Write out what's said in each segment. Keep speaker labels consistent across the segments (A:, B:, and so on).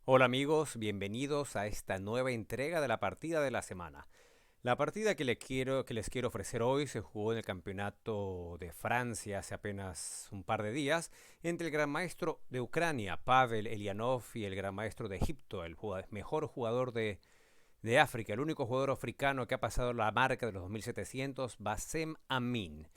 A: Hola amigos, bienvenidos a esta nueva entrega de la partida de la semana. La partida que les quiero ofrecer hoy se jugó en el campeonato de Francia hace apenas un par de días entre el gran maestro de Ucrania, Pavel Elianov, y el gran maestro de Egipto, el mejor jugador de África, el único jugador africano que ha pasado la marca de los 2700, Bassem Amin.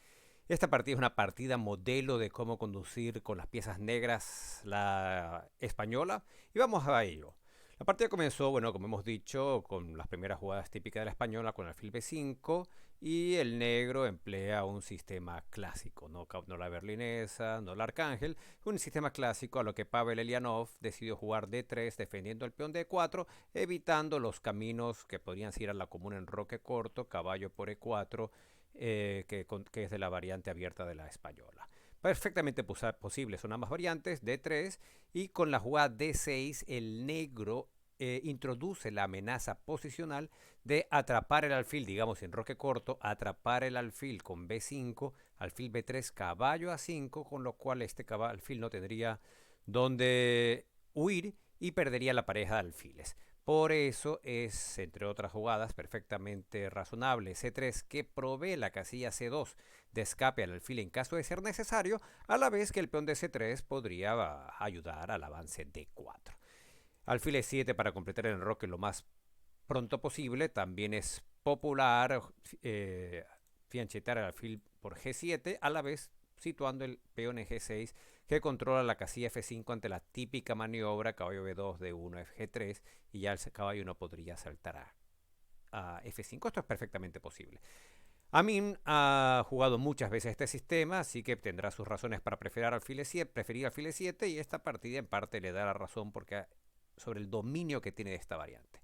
A: Esta partida es una partida modelo de cómo conducir con las piezas negras la española y vamos a ello. La partida comenzó, bueno, como hemos dicho, con las primeras jugadas típicas de la española con alfil B5 y el negro emplea un sistema clásico, no la berlinesa, no la arcángel, un sistema clásico a lo que Pavel Elianov decidió jugar D3 defendiendo el peón D4, evitando los caminos que podrían ir a la común en roque corto, caballo por E4, que es de la variante abierta de la española. Perfectamente posibles son ambas variantes, D3, y con la jugada D6 el negro introduce la amenaza posicional de atrapar el alfil, digamos en roque corto, atrapar el alfil con B5, alfil B3, caballo A5, con lo cual este alfil no tendría donde huir y perdería la pareja de alfiles. Por eso es, entre otras jugadas, perfectamente razonable C3 que provee la casilla C2 de escape al alfil en caso de ser necesario, a la vez que el peón de C3 podría ayudar al avance D4. Alfil E7 para completar el enroque lo más pronto posible. También es popular fianchetar el alfil por G7, a la vez situando el peón en G6 que controla la casilla F5 ante la típica maniobra caballo B2, D1, F3, y ya el caballo no podría saltar a F5. Esto es perfectamente posible. Amin ha jugado muchas veces este sistema, así que tendrá sus razones para preferir alfil E7, y esta partida en parte le da la razón sobre el dominio que tiene de esta variante.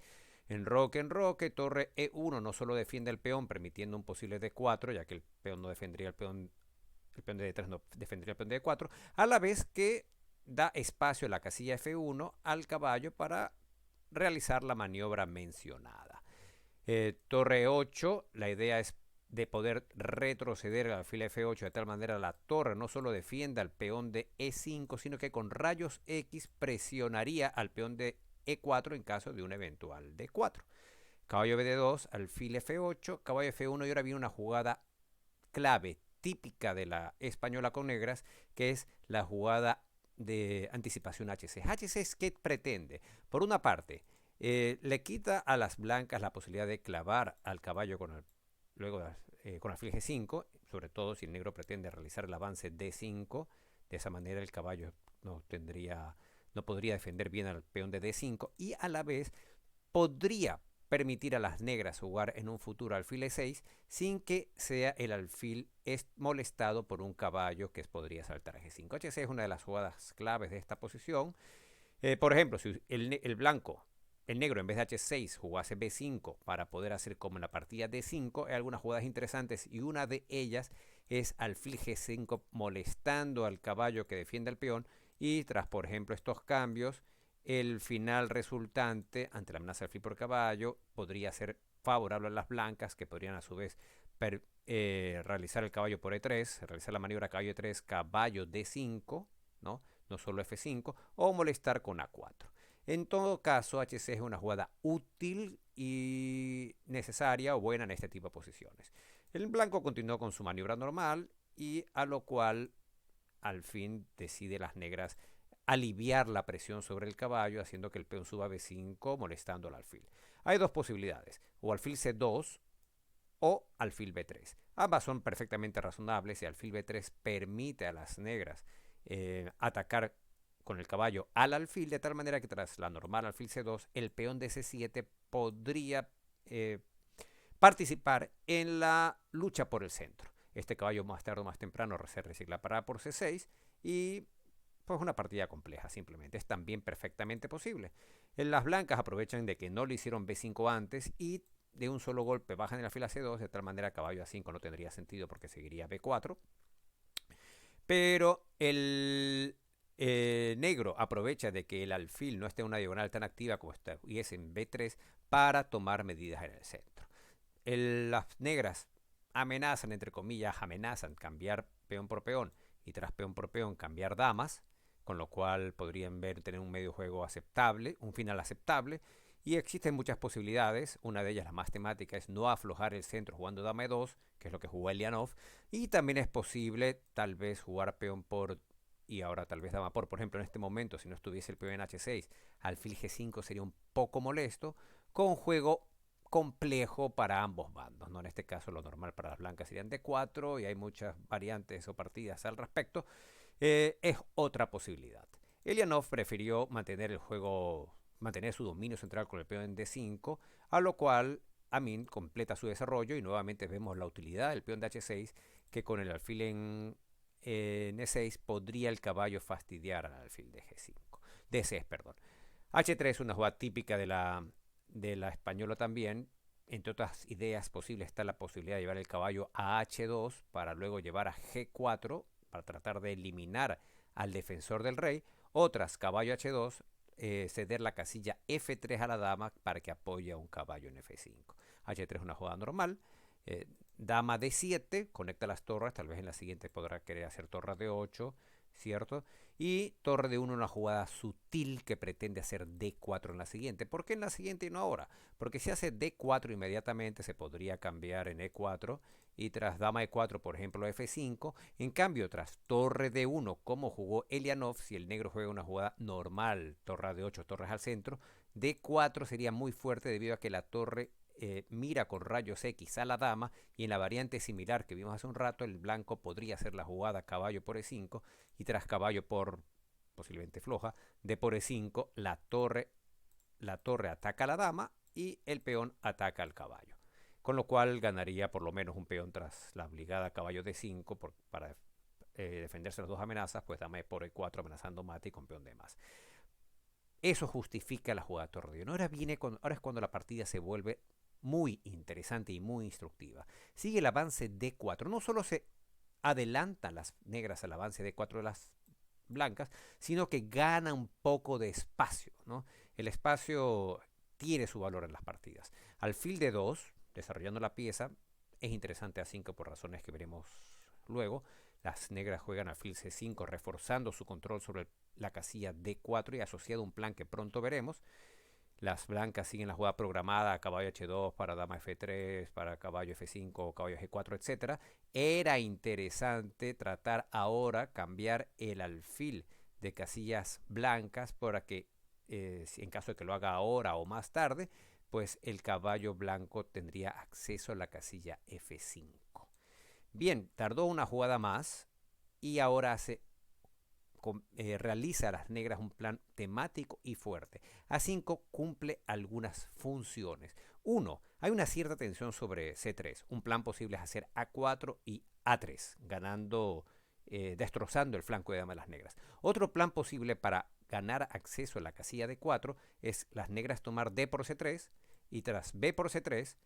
A: En roque, torre E1 no solo defiende el peón, permitiendo un posible D4, ya que el peón no defendería el peón de D3 no defendería el peón de D4, a la vez que da espacio a la casilla F1 al caballo para realizar la maniobra mencionada. Torre 8, la idea es de poder retroceder al alfil F8 de tal manera la torre no solo defienda al peón de E5, sino que con rayos X presionaría al peón de E4 en caso de un eventual D4. Caballo BD2, alfil F8, caballo F1, y ahora viene una jugada clave típica de la española con negras, que es la jugada de anticipación HC. HC es que pretende, por una parte, le quita a las blancas la posibilidad de clavar al caballo luego con alfil G5, sobre todo si el negro pretende realizar el avance D5. De esa manera el caballo no podría defender bien al peón de D5, y a la vez podría permitir a las negras jugar en un futuro alfil E6 sin que sea el alfil molestado por un caballo que podría saltar a G5. H6 es una de las jugadas claves de esta posición. Por ejemplo, si el negro en vez de H6 jugase B5 para poder hacer como en la partida D5, hay algunas jugadas interesantes, y una de ellas es alfil G5 molestando al caballo que defiende al peón, y tras, por ejemplo, estos cambios, el final resultante ante la amenaza del alfil por caballo podría ser favorable a las blancas, que podrían a su vez realizar el caballo por E3, realizar la maniobra caballo E3, caballo D5, ¿no? No solo F5, o molestar con A4. En todo caso, HC es una jugada útil y necesaria o buena en este tipo de posiciones. El blanco continuó con su maniobra normal, y a lo cual al fin decide las negras aliviar la presión sobre el caballo, haciendo que el peón suba a B5 molestando al alfil. Hay dos posibilidades, o alfil C2 o alfil B3. Ambas son perfectamente razonables, y alfil B3 permite a las negras atacar con el caballo al alfil, de tal manera que tras la normal alfil C2, el peón de C7 podría participar en la lucha por el centro. Este caballo más tarde o más temprano se reciclará por C6, y pues una partida compleja simplemente. Es también perfectamente posible. Las blancas aprovechan de que no le hicieron B5 antes, y de un solo golpe bajan en la fila C2, de tal manera caballo A5 no tendría sentido porque seguiría B4. Pero el negro aprovecha de que el alfil no esté en una diagonal tan activa como estuviese en B3 para tomar medidas en el centro. Las negras amenazan cambiar peón por peón, y tras peón por peón cambiar damas, con lo cual podrían tener un medio juego aceptable, un final aceptable. Y existen muchas posibilidades, una de ellas, la más temática, es no aflojar el centro jugando dama e2, que es lo que jugó Elianov, y también es posible tal vez jugar peón por y ahora tal vez dama por ejemplo, en este momento, si no estuviese el peón en h6, alfil g5 sería un poco molesto, con juego complejo para ambos bandos, ¿no? En este caso lo normal para las blancas serían d4 y hay muchas variantes o partidas al respecto. Es otra posibilidad. Elianov prefirió mantener el juego, mantener su dominio central con el peón en d5, a lo cual Amin completa su desarrollo y nuevamente vemos la utilidad del peón de h6, que con el alfil en e6 podría el caballo fastidiar al alfil de g5, de c6, perdón. h3 es una jugada típica de la española también. Entre otras ideas posibles está la posibilidad de llevar el caballo a h2 para luego llevar a g4 para tratar de eliminar al defensor del rey. Otras, caballo h2, ceder la casilla f3 a la dama para que apoye a un caballo en f5. h3 es una jugada normal. Dama d7, conecta las torres, tal vez en la siguiente podrá querer hacer torre d8, ¿cierto? Y torre d1, una jugada sutil que pretende hacer d4 en la siguiente. ¿Por qué en la siguiente y no ahora? Porque si hace d4 inmediatamente se podría cambiar en e4 y tras dama e4, por ejemplo, f5. En cambio, tras torre d1, como jugó Elianov, si el negro juega una jugada normal, torre d8, torres al centro, d4 sería muy fuerte debido a que la torre mira con rayos X a la dama, y en la variante similar que vimos hace un rato, el blanco podría hacer la jugada caballo por e5 y tras caballo por posiblemente floja, d por e5, la torre ataca a la dama y el peón ataca al caballo. Con lo cual ganaría por lo menos un peón tras la obligada caballo d5 para defenderse las dos amenazas, pues dama por e4 amenazando mate y con peón de más. Eso justifica la jugada torre d1. Ahora es cuando la partida se vuelve muy interesante y muy instructiva. Sigue el avance d4. No solo se adelantan las negras al avance d4 de las blancas, sino que gana un poco de espacio, ¿no? El espacio tiene su valor en las partidas. Alfil d2, desarrollando la pieza, es interesante a5 por razones que veremos luego. Las negras juegan alfil c5, reforzando su control sobre la casilla d4 y asociado a un plan que pronto veremos. Las blancas siguen la jugada programada, caballo h2 para dama f3, para caballo f5, caballo g4, etc. Era interesante tratar ahora cambiar el alfil de casillas blancas para que, en caso de que lo haga ahora o más tarde, pues el caballo blanco tendría acceso a la casilla f5. Bien, tardó una jugada más y ahora realiza a las negras un plan temático y fuerte. A5 cumple algunas funciones. 1. Hay una cierta tensión sobre C3. Un plan posible es hacer A4 y A3, destrozando el flanco de dama de las negras. Otro plan posible para ganar acceso a la casilla D4 es las negras tomar D por C3 y tras B por C3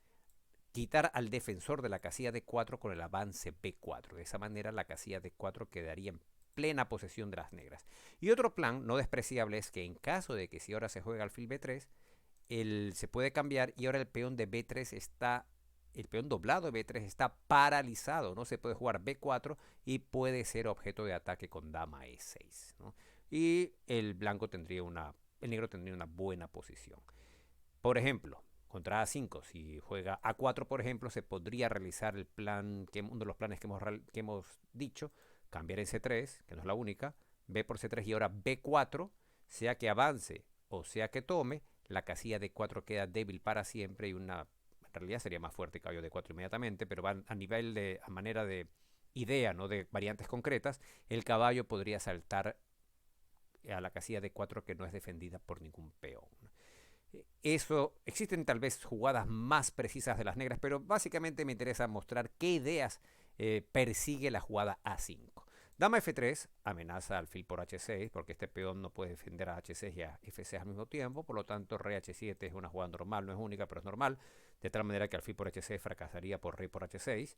A: quitar al defensor de la casilla D4 con el avance B4. De esa manera la casilla D4 quedaría en plena posesión de las negras. Y otro plan no despreciable es que en caso de que si ahora se juega alfil b3, se puede cambiar y ahora el peón de b3 el peón doblado de b3 está paralizado, no se puede jugar b4 y puede ser objeto de ataque con dama e6, ¿no? Y el negro tendría una buena posición. Por ejemplo, contra A5, si juega A4, por ejemplo, se podría realizar uno de los planes que hemos dicho, cambiar en C3, que no es la única, B por C3 y ahora B4, sea que avance o sea que tome, la casilla D4 queda débil para siempre y en realidad sería más fuerte caballo D4 inmediatamente, pero a manera de idea, no de variantes concretas, el caballo podría saltar a la casilla D4 que no es defendida por ningún peón. Existen tal vez jugadas más precisas de las negras, pero básicamente me interesa mostrar qué ideas persigue la jugada A5. Dama F3 amenaza alfil por H6, porque este peón no puede defender a H6 y a F6 al mismo tiempo, por lo tanto rey H7 es una jugada normal, no es única, pero es normal, de tal manera que alfil por H6 fracasaría por rey por H6.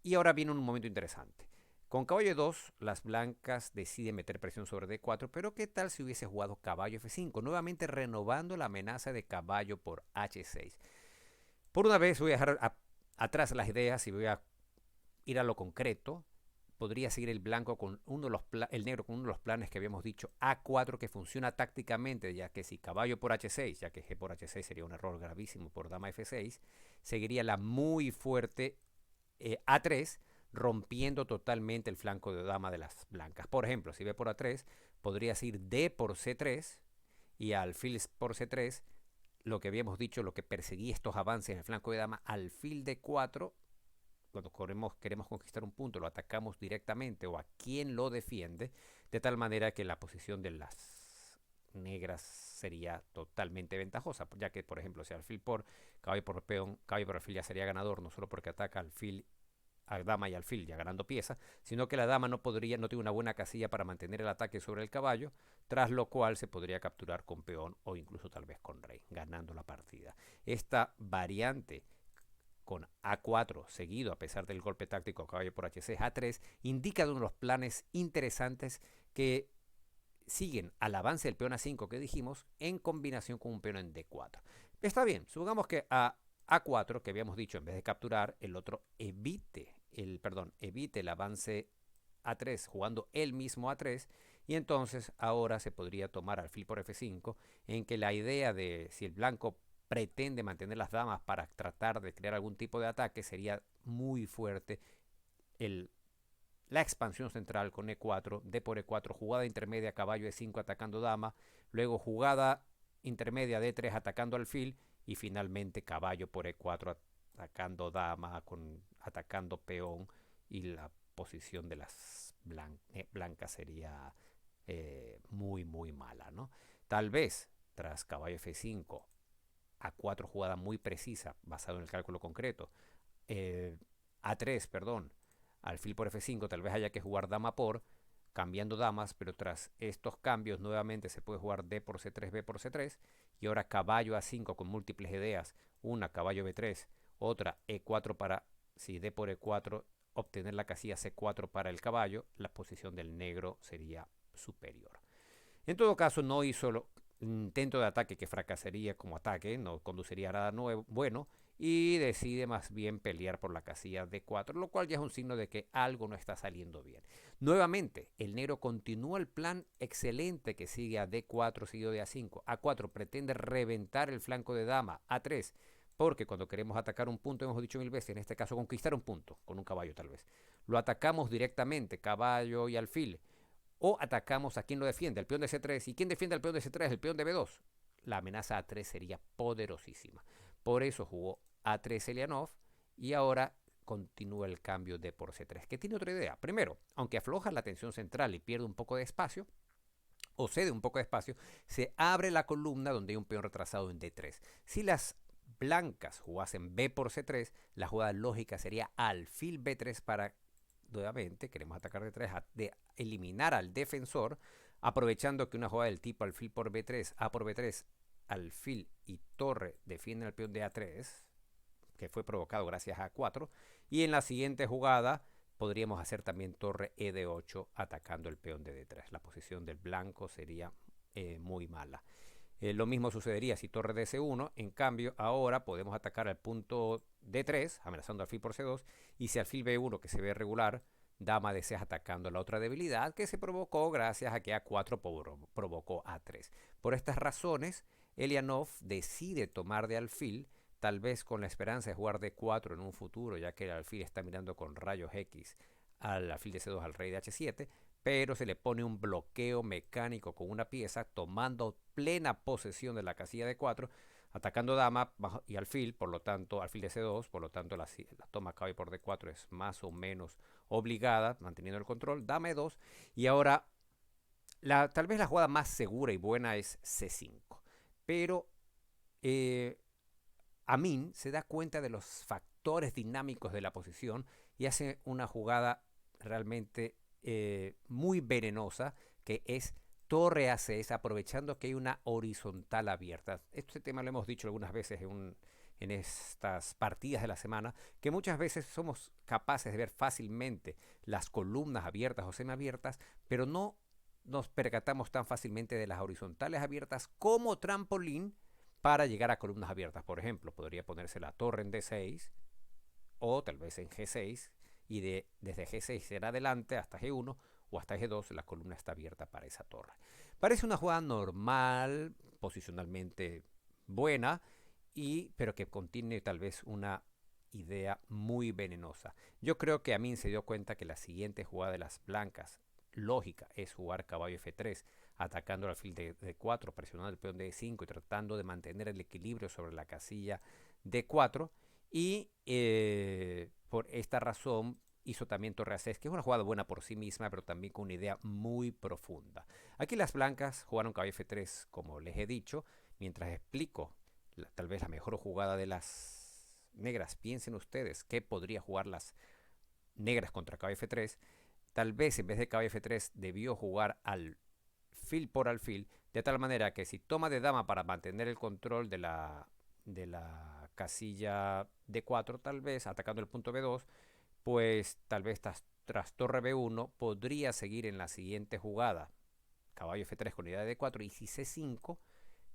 A: Y ahora viene un momento interesante. Con caballo 2, las blancas deciden meter presión sobre D4, pero ¿qué tal si hubiese jugado caballo F5? Nuevamente renovando la amenaza de caballo por H6. Por una vez voy a dejar atrás las ideas y voy a ir a lo concreto. podría seguir el blanco con el negro con uno de los planes que habíamos dicho, A4, que funciona tácticamente, ya que si caballo por H6, ya que G por H6 sería un error gravísimo por dama F6, seguiría la muy fuerte A3, rompiendo totalmente el flanco de dama de las blancas. Por ejemplo, si B por A3, podrías ir D por C3 y alfil por C3, lo que habíamos dicho, lo que perseguía estos avances en el flanco de dama, alfil D4. Cuando queremos conquistar un punto, lo atacamos directamente o a quien lo defiende, de tal manera que la posición de las negras sería totalmente ventajosa, ya que, por ejemplo, si alfil por caballo por peón, caballo por alfil ya sería ganador, no solo porque ataca alfil a dama y alfil ya ganando pieza, sino que la dama no tiene una buena casilla para mantener el ataque sobre el caballo, tras lo cual se podría capturar con peón o incluso tal vez con rey, ganando la partida. Esta variante con A4 seguido a pesar del golpe táctico caballo por H6 A3 indica uno de los planes interesantes que siguen al avance del peón A5 que dijimos en combinación con un peón en D4. Está bien, supongamos que a A4 que habíamos dicho en vez de capturar el otro evite el avance A3 jugando el mismo A3 y entonces ahora se podría tomar alfil por F5 en que la idea de si el blanco pretende mantener las damas para tratar de crear algún tipo de ataque sería muy fuerte el, la expansión central con E4, D por E4, jugada intermedia caballo E5 atacando dama, luego jugada intermedia D3 atacando alfil y finalmente caballo por E4 atacando dama, atacando peón y la posición de las blancas sería muy mala, ¿no? Tal vez tras caballo F5 A4 jugada muy precisa basado en el cálculo concreto, A3, perdón, alfil por F5 tal vez haya que jugar dama por, cambiando damas, pero tras estos cambios nuevamente se puede jugar D por C3, B por C3 y ahora caballo A5 con múltiples ideas, una caballo B3, otra E4 para, si D por E4, obtener la casilla C4 para el caballo, la posición del negro sería superior. En todo caso, no hizo intento de ataque que fracasaría como ataque, no conduciría a nada bueno, y decide más bien pelear por la casilla D4, lo cual ya es un signo de que algo no está saliendo bien. Nuevamente, el negro continúa el plan excelente que sigue a D4 seguido de A5. A4 pretende reventar el flanco de dama, A3, porque cuando queremos atacar un punto, hemos dicho mil veces, en este caso conquistar un punto, con un caballo tal vez, lo atacamos directamente, caballo y alfil, o atacamos a quien lo defiende, el peón de C3. ¿Y quién defiende el peón de C3? El peón de B2. La amenaza A3 sería poderosísima. Por eso jugó A3 Elianov y ahora continúa el cambio D por C3, que tiene otra idea. Primero, aunque afloja la tensión central y pierde un poco de espacio, o cede un poco de espacio, se abre la columna donde hay un peón retrasado en D3. Si las blancas jugasen B por C3, la jugada lógica sería alfil B3 para, nuevamente, queremos atacar D3, de eliminar al defensor, aprovechando que una jugada del tipo alfil por B3, A por B3, alfil y torre defienden al peón de A3, que fue provocado gracias a A4, y en la siguiente jugada podríamos hacer también torre E de 8 atacando el peón de D3. La posición del blanco sería muy mala. Lo mismo sucedería si torre de C1, en cambio ahora podemos atacar al punto D3, amenazando alfil por C2, y si alfil B1, que se ve regular, dama de C atacando la otra debilidad que se provocó gracias a que A4 provocó A3. Por estas razones, Elianov decide tomar de alfil, tal vez con la esperanza de jugar D4 en un futuro, ya que el alfil está mirando con rayos X al alfil de C2 al rey de H7, pero se le pone un bloqueo mecánico con una pieza, tomando plena posesión de la casilla de 4, atacando dama y alfil, por lo tanto, alfil de C2, por lo tanto la toma caballo por D4 es más o menos obligada, manteniendo el control, dama E2, y ahora tal vez la jugada más segura y buena es C5, pero Amin se da cuenta de los factores dinámicos de la posición y hace una jugada realmente muy venenosa, que es torre A6, aprovechando que hay una horizontal abierta. Este tema lo hemos dicho algunas veces en estas partidas de la semana, que muchas veces somos capaces de ver fácilmente las columnas abiertas o semiabiertas, pero no nos percatamos tan fácilmente de las horizontales abiertas como trampolín para llegar a columnas abiertas. Por ejemplo, podría ponerse la torre en D6 o tal vez en G6 y desde G6 en adelante hasta G1 o hasta G2 la columna está abierta para esa torre. Parece una jugada normal, posicionalmente buena, pero que contiene tal vez una idea muy venenosa. Yo creo que Amin se dio cuenta que la siguiente jugada de las blancas, lógica, es jugar caballo F3, atacando al alfil de D4, presionando el peón de D5 y tratando de mantener el equilibrio sobre la casilla D4. Y por esta razón hizo también torre A6, que es una jugada buena por sí misma, pero también con una idea muy profunda. Aquí las blancas jugaron caballo F3, como les he dicho, mientras explico tal vez la mejor jugada de las negras. Piensen ustedes qué podría jugar las negras contra caballo F3. Tal vez en vez de caballo F3 debió jugar alfil por alfil, de tal manera que si toma de dama para mantener el control de la casilla D4, tal vez atacando el punto B2, pues tal vez tras torre B1 podría seguir en la siguiente jugada. Caballo F3 con unidad de D4 y si C5,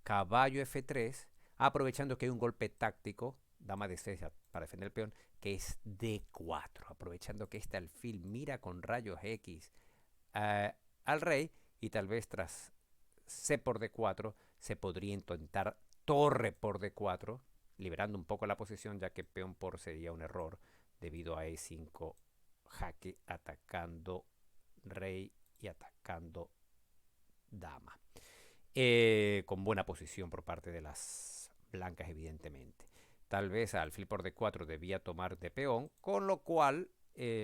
A: caballo F3, aprovechando que hay un golpe táctico, dama de 6 para defender el peón, que es D4, aprovechando que este alfil mira con rayos X al rey y tal vez tras C por D4 se podría intentar torre por D4, liberando un poco la posición ya que peón por sería un error debido a E5 jaque atacando rey y atacando dama. Con buena posición por parte de las blancas evidentemente. Tal vez alfil por D4 debía tomar de peón, con lo cual,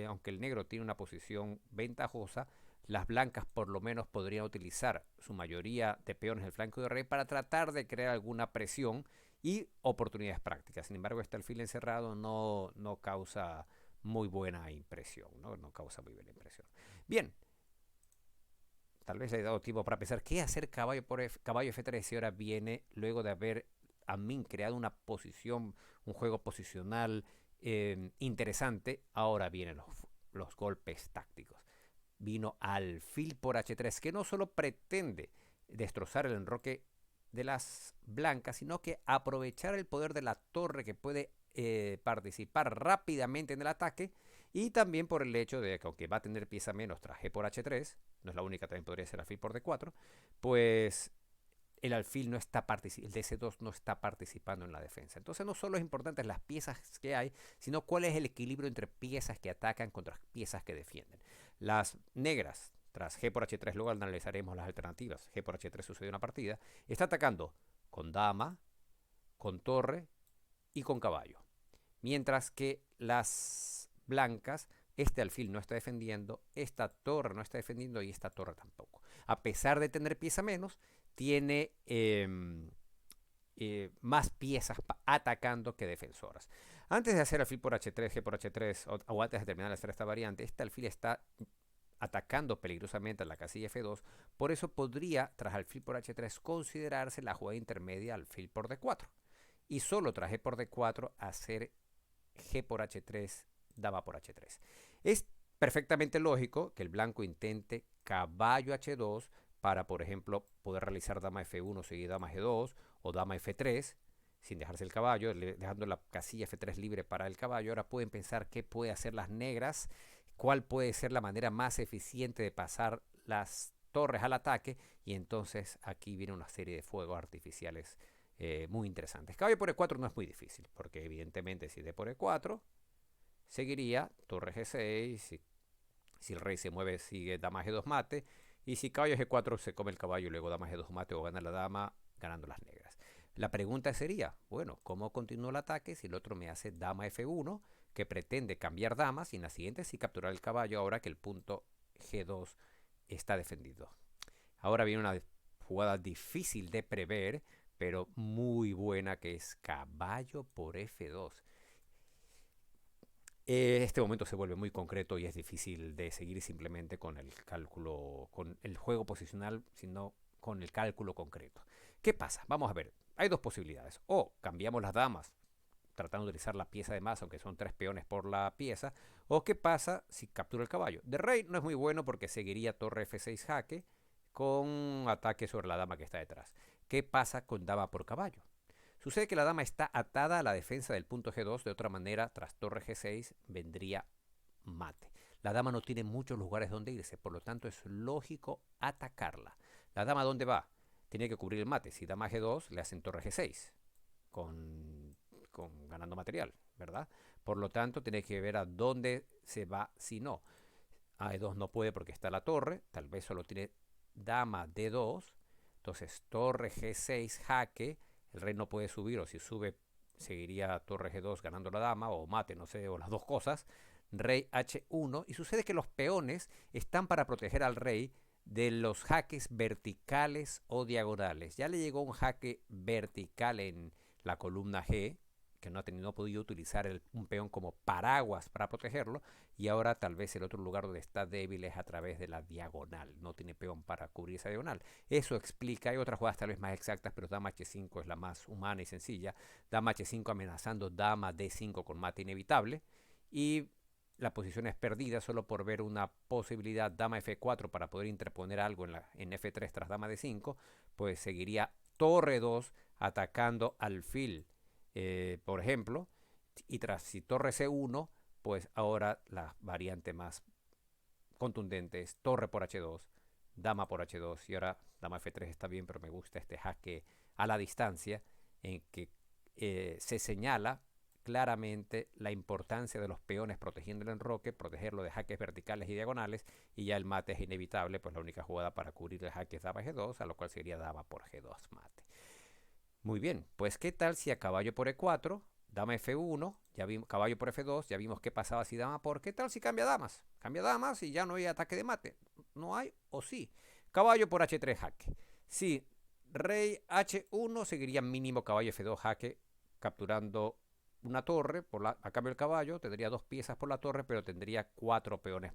A: aunque el negro tiene una posición ventajosa, las blancas por lo menos podrían utilizar su mayoría de peones en el flanco de rey para tratar de crear alguna presión y oportunidades prácticas. Sin embargo, este alfil encerrado no causa muy buena impresión, no causa muy buena impresión. Bien, tal vez le he dado tiempo para pensar qué hacer caballo F3 y ahora viene luego de haber Amin creado una posición, un juego posicional interesante. Ahora vienen los golpes tácticos. Vino alfil por H3, que no solo pretende destrozar el enroque de las blancas, sino que aprovechar el poder de la torre que puede participar rápidamente en el ataque, y también por el hecho de que aunque va a tener pieza menos tras G por H3, no es la única, también podría ser alfil por D4, pues el alfil no está el DC2 no está participando en la defensa. Entonces no solo es importante las piezas que hay, sino cuál es el equilibrio entre piezas que atacan contra piezas que defienden. Las negras, tras G por H3, luego analizaremos las alternativas. G por H3 sucedió una partida, está atacando con dama, con torre y con caballo. Mientras que las blancas, este alfil no está defendiendo, esta torre no está defendiendo y esta torre tampoco. A pesar de tener pieza menos, tiene más piezas atacando que defensoras. Antes de hacer alfil por H3, G por H3 o antes de terminar de hacer esta variante, este alfil está atacando peligrosamente a la casilla F2, por eso podría, tras alfil por H3, considerarse la jugada intermedia alfil por D4. Y solo tras G por D4 hacer G por H3, dama por H3. Es perfectamente lógico que el blanco intente caballo H2 para, por ejemplo, poder realizar dama F1 seguida dama G2 o dama F3 sin dejarse el caballo, dejando la casilla F3 libre para el caballo. Ahora pueden pensar qué puede hacer las negras, cuál puede ser la manera más eficiente de pasar las torres al ataque, y entonces aquí viene una serie de fuegos artificiales muy interesantes. Caballo por E4 no es muy difícil, porque evidentemente si D por E4 seguiría torre G6, si el rey se mueve sigue dama G2 mate, y si caballo G4 se come el caballo y luego dama G2 mate o gana la dama ganando las negras. La pregunta sería, bueno, ¿cómo continúo el ataque si el otro me hace dama F1 que pretende cambiar damas y en la siguiente sí capturar el caballo ahora que el punto G2 está defendido? Ahora viene una jugada difícil de prever, pero muy buena, que es caballo por F2. Este momento se vuelve muy concreto y es difícil de seguir simplemente con el cálculo, con el juego posicional, sino con el cálculo concreto. ¿Qué pasa? Vamos a ver, hay dos posibilidades. O cambiamos las damas, tratando de utilizar la pieza de más, aunque son 3 peones por la pieza. O qué pasa si captura el caballo. De rey no es muy bueno porque seguiría torre F6 jaque con ataque sobre la dama que está detrás. ¿Qué pasa con dama por caballo? Sucede que la dama está atada a la defensa del punto G2, de otra manera, tras torre G6 vendría mate. La dama no tiene muchos lugares donde irse, por lo tanto es lógico atacarla. ¿La dama dónde va? Tiene que cubrir el mate. Si dama G2, le hacen torre G6, con, ganando material, ¿verdad? Por lo tanto, tiene que ver a dónde se va si no. A E2 no puede porque está la torre, tal vez solo tiene dama D2, entonces torre G6 jaque, el rey no puede subir, o si sube seguiría torre G2 ganando la dama, o mate, no sé, o las dos cosas, rey H1, y sucede que los peones están para proteger al rey de los jaques verticales o diagonales. Ya le llegó un jaque vertical en la columna G, que no ha podido utilizar un peón como paraguas para protegerlo, y ahora tal vez el otro lugar donde está débil es a través de la diagonal, no tiene peón para cubrir esa diagonal. Eso explica, hay otras jugadas tal vez más exactas, pero dama H5 es la más humana y sencilla. Dama H5 amenazando dama D5 con mate inevitable, y la posición es perdida solo por ver una posibilidad dama F4 para poder interponer algo en F3 tras dama D5, pues seguiría torre 2 atacando alfil, por ejemplo, y tras si torre C1, pues ahora la variante más contundente es torre por H2, dama por H2, y ahora dama F3 está bien, pero me gusta este jaque a la distancia en que se señala claramente la importancia de los peones protegiendo el enroque, protegerlo de jaques verticales y diagonales, y ya el mate es inevitable, pues la única jugada para cubrir el jaque es dama G2, a lo cual sería dama por G2 mate. Muy bien, pues ¿qué tal si a caballo por E4, dama F1, ya vimos, caballo por F2, ya vimos qué pasaba si dama por... ¿Qué tal si cambia damas? Cambia damas y ya no hay ataque de mate. ¿No hay o sí? Caballo por H3 jaque. Sí, rey H1 seguiría mínimo caballo F2 jaque, capturando una torre a cambio del caballo. Tendría 2 piezas por la torre, pero tendría 4 peones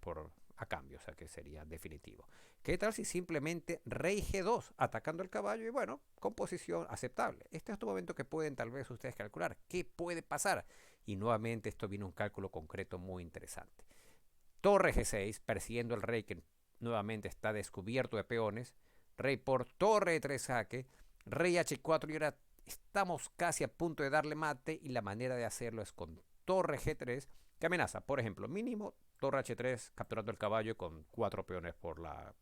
A: a cambio, o sea que sería definitivo. ¿Qué tal si simplemente rey G2 atacando el caballo? Y bueno, con posición aceptable. Este es otro momento que pueden tal vez ustedes calcular. ¿Qué puede pasar? Y nuevamente esto viene un cálculo concreto muy interesante. Torre G6 persiguiendo el rey que nuevamente está descubierto de peones. Rey por torre E3 jaque. Rey H4 y ahora estamos casi a punto de darle mate, y la manera de hacerlo es con torre G3 que amenaza, por ejemplo, mínimo torre H3 capturando el caballo con 4 peones por la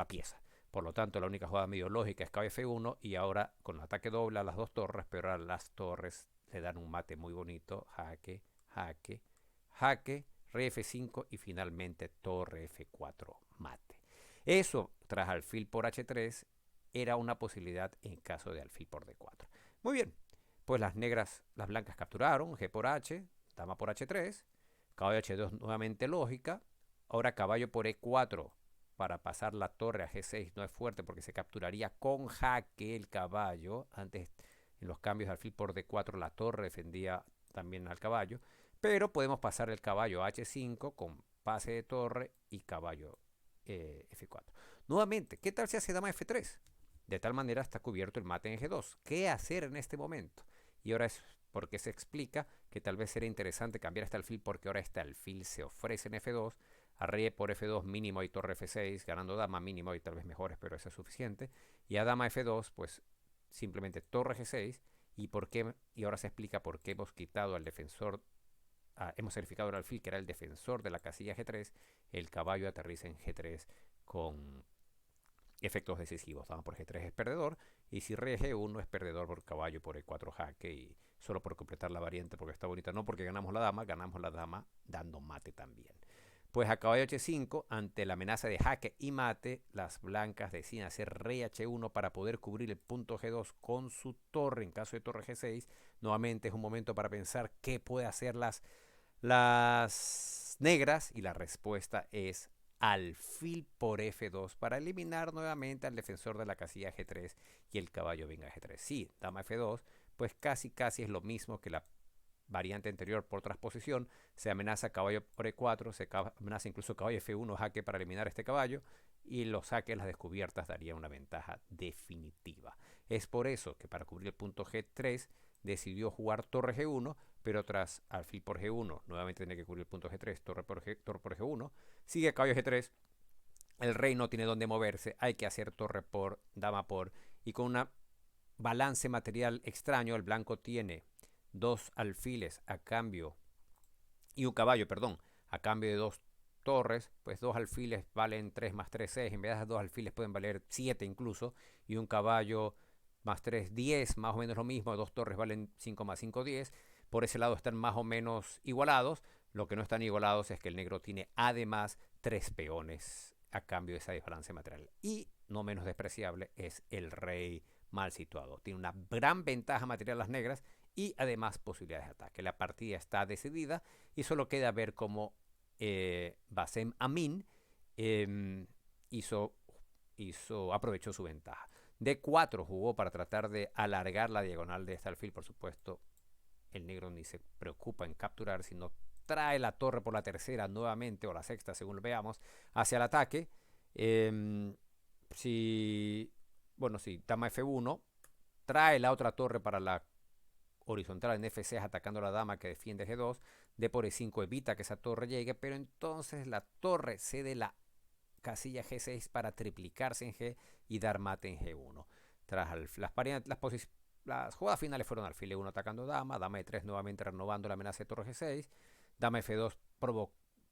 A: pieza. Por lo tanto, la única jugada medio lógica es caballo F1, y ahora con el ataque doble a las 2 torres, pero ahora las torres le dan un mate muy bonito, jaque, jaque, jaque, rey F5 y finalmente torre F4 mate. Eso tras alfil por H3 era una posibilidad en caso de alfil por D4. Muy bien, pues las blancas capturaron, G por H, dama por H3, caballo H2 nuevamente lógica, ahora caballo por E4 para pasar la torre a G6 no es fuerte porque se capturaría con jaque el caballo. Antes en los cambios de alfil por D4 la torre defendía también al caballo, pero podemos pasar el caballo a H5 con pase de torre y caballo F4. Nuevamente, ¿qué tal si hace dama F3? De tal manera está cubierto el mate en G2. ¿Qué hacer en este momento? Y ahora es porque se explica que tal vez sería interesante cambiar este alfil, porque ahora este alfil se ofrece en F2, a rey por F2 mínimo y torre F6, ganando dama mínimo y tal vez mejores, pero eso es suficiente. Y a dama F2, pues simplemente torre G6. Y ahora se explica por qué hemos quitado al defensor, hemos verificado el alfil que era el defensor de la casilla G3, el caballo aterriza en G3 con efectos decisivos. Dama por G3 es perdedor, y si rey G1 es perdedor por caballo por E4 jaque, y solo por completar la variante porque está bonita, no porque ganamos la dama dando mate también. Pues a caballo H5, ante la amenaza de jaque y mate, las blancas deciden hacer rey H1 para poder cubrir el punto G2 con su torre en caso de torre G6. Nuevamente es un momento para pensar qué puede hacer las negras, y la respuesta es alfil por F2 para eliminar nuevamente al defensor de la casilla G3 y el caballo venga a G3. Sí, dama F2, pues casi es lo mismo que la variante anterior por transposición. Se amenaza caballo por E4, se amenaza incluso caballo F1 jaque para eliminar este caballo, y los jaques, las descubiertas, daría una ventaja definitiva. Es por eso que para cubrir el punto G3 decidió jugar torre G1, pero tras alfil por G1 nuevamente tiene que cubrir el punto G3, torre por G1, sigue caballo G3, el rey no tiene dónde moverse, hay que hacer torre por, dama por, y con un balance material extraño, el blanco tiene 2 alfiles a cambio y un caballo, perdón, a cambio de dos torres, pues dos alfiles valen 3 más 3 6, en vez de dos alfiles pueden valer 7 incluso, y un caballo más 3 10, más o menos lo mismo, dos torres valen 5 más 5 10, por ese lado están más o menos igualados, lo que no están igualados es que el negro tiene además 3 peones a cambio de esa diferencia material, y no menos despreciable es el rey mal situado, tiene una gran ventaja material las negras, y además posibilidades de ataque. La partida está decidida y solo queda ver cómo Bassem Amin eh, hizo, aprovechó su ventaja. D4 jugó para tratar de alargar la diagonal de este alfil, por supuesto. El negro ni se preocupa en capturar, sino trae la torre por la tercera nuevamente, o la sexta, según lo veamos, hacia el ataque. Eh, si, bueno, si dama F1, trae la otra torre para la horizontal en F6 atacando a la dama que defiende G2, D por E5 evita que esa torre llegue, pero entonces la torre cede la casilla G6 para triplicarse en G y dar mate en G1. Tras las jugadas finales fueron alfil E1 atacando dama, dama E3 nuevamente renovando la amenaza de torre G6, dama F2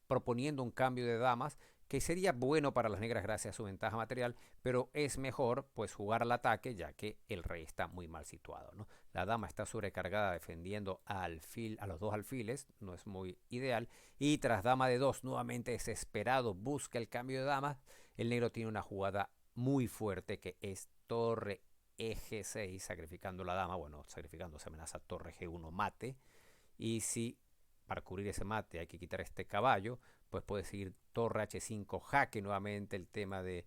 A: proponiendo un cambio de damas que sería bueno para las negras gracias a su ventaja material, pero es mejor pues jugar al ataque ya que el rey está muy mal situado, ¿no? La dama está sobrecargada defendiendo a los dos alfiles, no es muy ideal, y tras dama de 2 nuevamente desesperado busca el cambio de damas, el negro tiene una jugada muy fuerte que es torre eje 6 sacrificando la dama, bueno, sacrificando se amenaza torre G1 mate, y si para cubrir ese mate hay que quitar este caballo, pues puede seguir torre H5 jaque nuevamente el tema de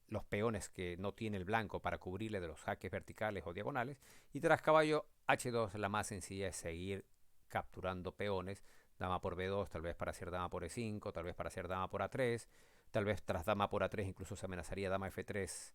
A: los peones que no tiene el blanco para cubrirle de los jaques verticales o diagonales, y tras caballo H2 la más sencilla es seguir capturando peones, dama por B2 tal vez para hacer dama por E5, tal vez para hacer dama por A3, tal vez tras dama por A3 incluso se amenazaría dama F3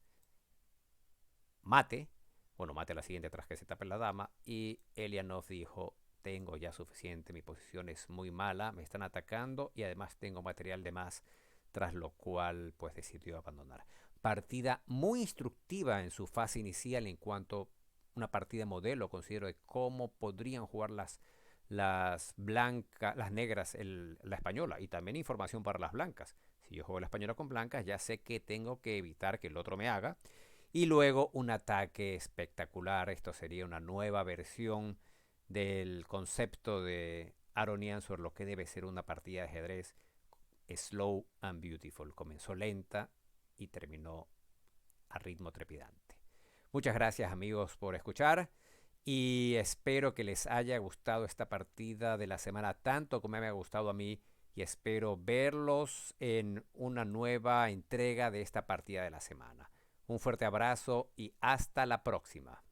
A: mate, bueno, mate a la siguiente tras que se tape la dama, y Elianov dijo, tengo ya suficiente, mi posición es muy mala, me están atacando y además tengo material de más, tras lo cual pues decidió abandonar. Partida muy instructiva en su fase inicial en cuanto a una partida modelo, considero, de cómo podrían jugar las blancas, las negras, la española, y también información para las blancas. Si yo juego la española con blancas, ya sé que tengo que evitar que el otro me haga, y luego un ataque espectacular. Esto sería una nueva versión del concepto de Aronian sobre lo que debe ser una partida de ajedrez slow and beautiful. Comenzó lenta y terminó a ritmo trepidante. Muchas gracias amigos por escuchar y espero que les haya gustado esta partida de la semana tanto como me ha gustado a mí, y espero verlos en una nueva entrega de esta partida de la semana. Un fuerte abrazo y hasta la próxima.